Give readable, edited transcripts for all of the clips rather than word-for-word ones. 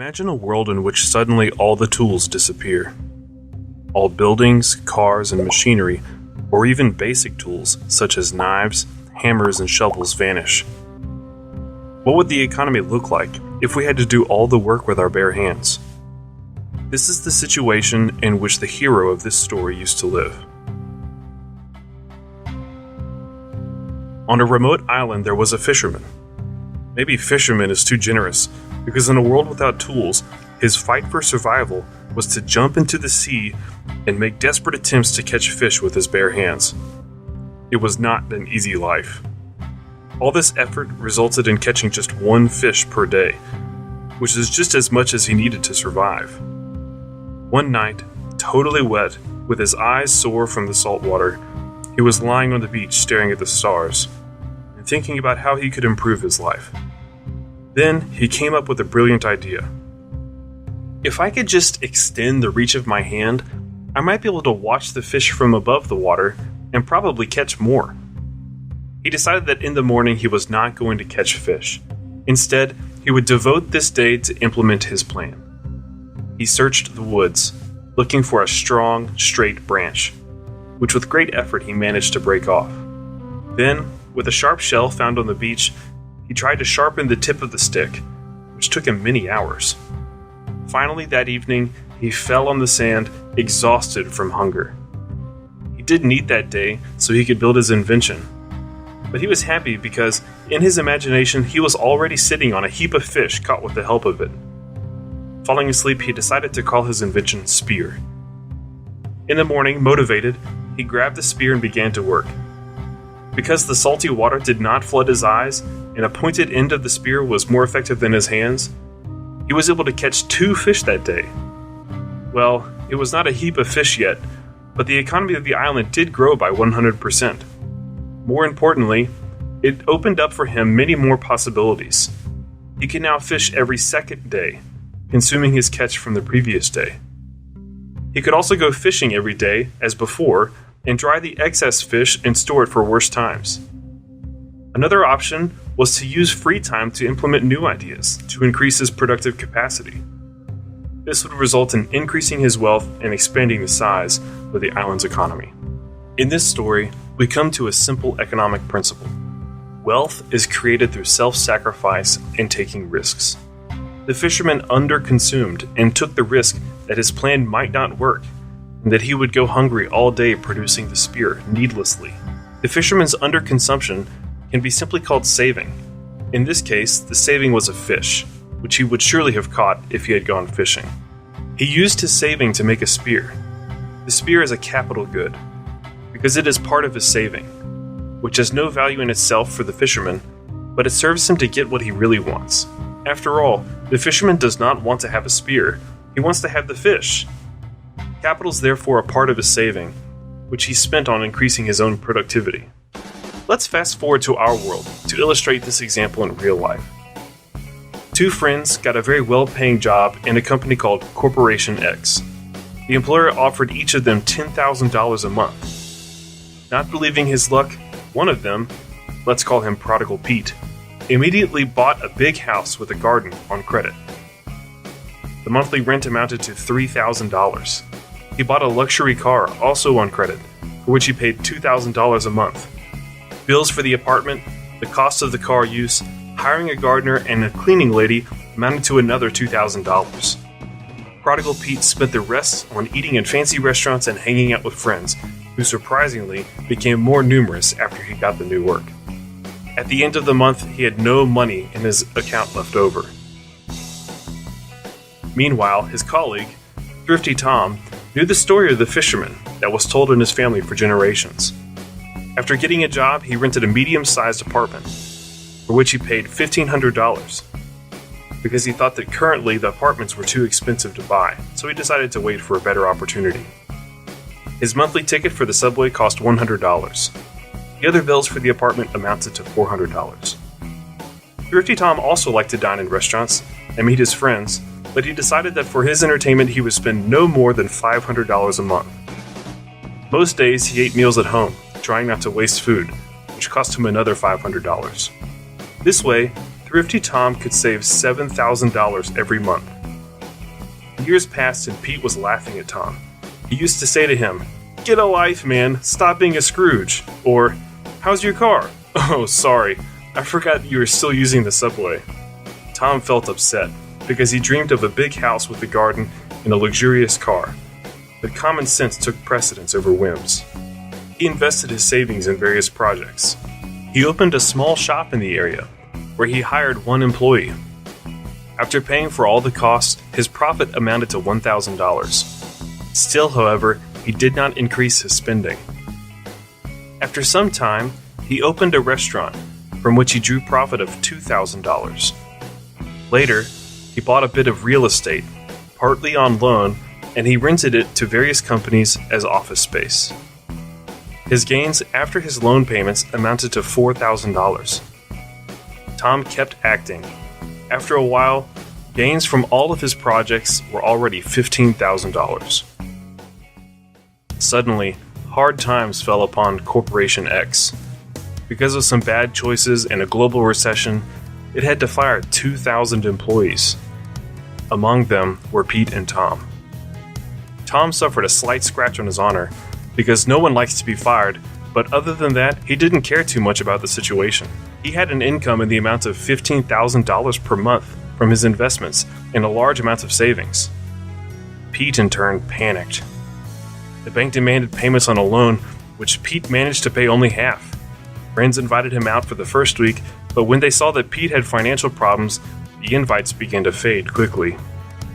Imagine a world in which suddenly all the tools disappear. All buildings, cars, and machinery, or even basic tools such as knives, hammers, and shovels vanish. What would the economy look like if we had to do all the work with our bare hands? This is the situation in which the hero of this story used to live. On a remote island there was a fisherman. Maybe fisherman is too generous, because in a world without tools, his fight for survival was to jump into the sea and make desperate attempts to catch fish with his bare hands. It was not an easy life. All this effort resulted in catching just one fish per day, which is just as much as he needed to survive. One night, totally wet, with his eyes sore from the salt water, he was lying on the beach staring at the stars and thinking about how he could improve his life. Then he came up with a brilliant idea. If I could just extend the reach of my hand, I might be able to watch the fish from above the water and probably catch more. He decided that in the morning he was not going to catch fish. Instead, he would devote this day to implement his plan. He searched the woods, looking for a strong, straight branch, which with great effort he managed to break off. Then, with a sharp shell found on the beach, he tried to sharpen the tip of the stick, which took him many hours. Finally, that evening, he fell on the sand, exhausted from hunger. He didn't eat that day, so he could build his invention. But he was happy because, in his imagination, he was already sitting on a heap of fish caught with the help of it. Falling asleep, he decided to call his invention Spear. In the morning, motivated, he grabbed the spear and began to work. Because the salty water did not flood his eyes, and a pointed end of the spear was more effective than his hands, he was able to catch 2 fish that day. Well, it was not a heap of fish yet, but the economy of the island did grow by 100%. More importantly, it opened up for him many more possibilities. He could now fish every second day, consuming his catch from the previous day. He could also go fishing every day, as before, and dry the excess fish and store it for worse times. Another option was to use free time to implement new ideas to increase his productive capacity. This would result in increasing his wealth and expanding the size of the island's economy. In this story, we come to a simple economic principle. Wealth is created through self-sacrifice and taking risks. The fisherman underconsumed and took the risk that his plan might not work, and that he would go hungry all day producing the spear needlessly. The fisherman's underconsumption can be simply called saving. In this case, the saving was a fish, which he would surely have caught if he had gone fishing. He used his saving to make a spear. The spear is a capital good, because it is part of his saving, which has no value in itself for the fisherman, but it serves him to get what he really wants. After all, the fisherman does not want to have a spear, he wants to have the fish. Capital is therefore a part of his saving, which he spent on increasing his own productivity. Let's fast forward to our world to illustrate this example in real life. 2 friends got a very well-paying job in a company called Corporation X. The employer offered each of them $10,000 a month. Not believing his luck, one of them, let's call him Prodigal Pete, immediately bought a big house with a garden on credit. The monthly rent amounted to $3,000. He bought a luxury car, also on credit, for which he paid $2,000 a month. Bills for the apartment, the cost of the car use, hiring a gardener, and a cleaning lady amounted to another $2,000. Prodigal Pete spent the rest on eating in fancy restaurants and hanging out with friends, who surprisingly became more numerous after he got the new work. At the end of the month, he had no money in his account left over. Meanwhile, his colleague, Thrifty Tom, knew the story of the fisherman that was told in his family for generations. After getting a job, he rented a medium-sized apartment, for which he paid $1,500, because he thought that currently the apartments were too expensive to buy, so he decided to wait for a better opportunity. His monthly ticket for the subway cost $100. The other bills for the apartment amounted to $400. Thrifty Tom also liked to dine in restaurants and meet his friends, but he decided that for his entertainment he would spend no more than $500 a month. Most days he ate meals at home, trying not to waste food, which cost him another $500. This way, Thrifty Tom could save $7,000 every month, Years passed and Pete was laughing at Tom. He used to say to him, "Get a life, man. Stop being a Scrooge." Or, "How's your car?" "Oh, sorry. I forgot you were still using the subway." Tom felt upset because he dreamed of a big house with a garden and a luxurious car. But common sense took precedence over whims. He invested his savings in various projects. He opened a small shop in the area, where he hired one employee. After paying for all the costs, his profit amounted to $1,000. Still, however, he did not increase his spending. After some time, he opened a restaurant, from which he drew profit of $2,000. Later, he bought a bit of real estate, partly on loan, and he rented it to various companies as office space. His gains after his loan payments amounted to $4,000. Tom kept acting. After a while, gains from all of his projects were already $15,000. Suddenly, hard times fell upon Corporation X. Because of some bad choices and a global recession, it had to fire 2,000 employees. Among them were Pete and Tom. Tom suffered a slight scratch on his honor, because no one likes to be fired, but other than that, he didn't care too much about the situation. He had an income in the amount of $15,000 per month from his investments and a large amount of savings. Pete, in turn, panicked. The bank demanded payments on a loan, which Pete managed to pay only half. Friends invited him out for the first week, but when they saw that Pete had financial problems, the invites began to fade quickly.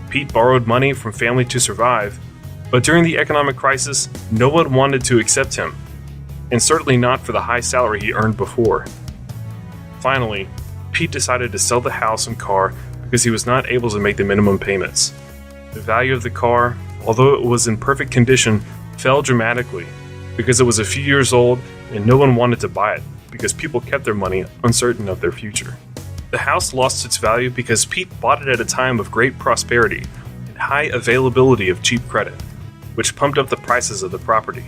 Pete borrowed money from family to survive, but during the economic crisis, no one wanted to accept him, and certainly not for the high salary he earned before. Finally, Pete decided to sell the house and car because he was not able to make the minimum payments. The value of the car, although it was in perfect condition, fell dramatically because it was a few years old and no one wanted to buy it because people kept their money uncertain of their future. The house lost its value because Pete bought it at a time of great prosperity and high availability of cheap credit, which pumped up the prices of the property.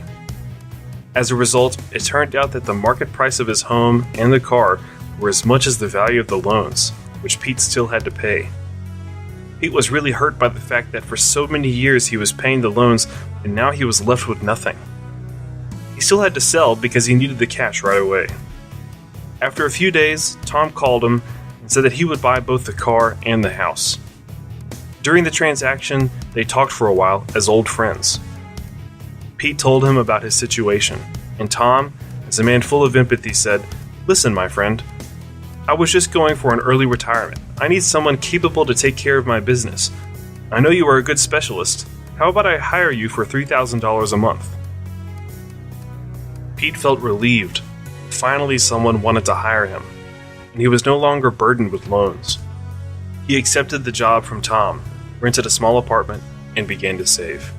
As a result, it turned out that the market price of his home and the car were as much as the value of the loans, which Pete still had to pay. Pete was really hurt by the fact that for so many years he was paying the loans and now he was left with nothing. He still had to sell because he needed the cash right away. After a few days, Tom called him and said that he would buy both the car and the house. During the transaction, they talked for a while as old friends. Pete told him about his situation, and Tom, as a man full of empathy, said, "Listen, my friend, I was just going for an early retirement. I need someone capable to take care of my business. I know you are a good specialist. How about I hire you for $3,000 a month?" Pete felt relieved. Finally, someone wanted to hire him, and he was no longer burdened with loans. He accepted the job from Tom, rented a small apartment, and began to save.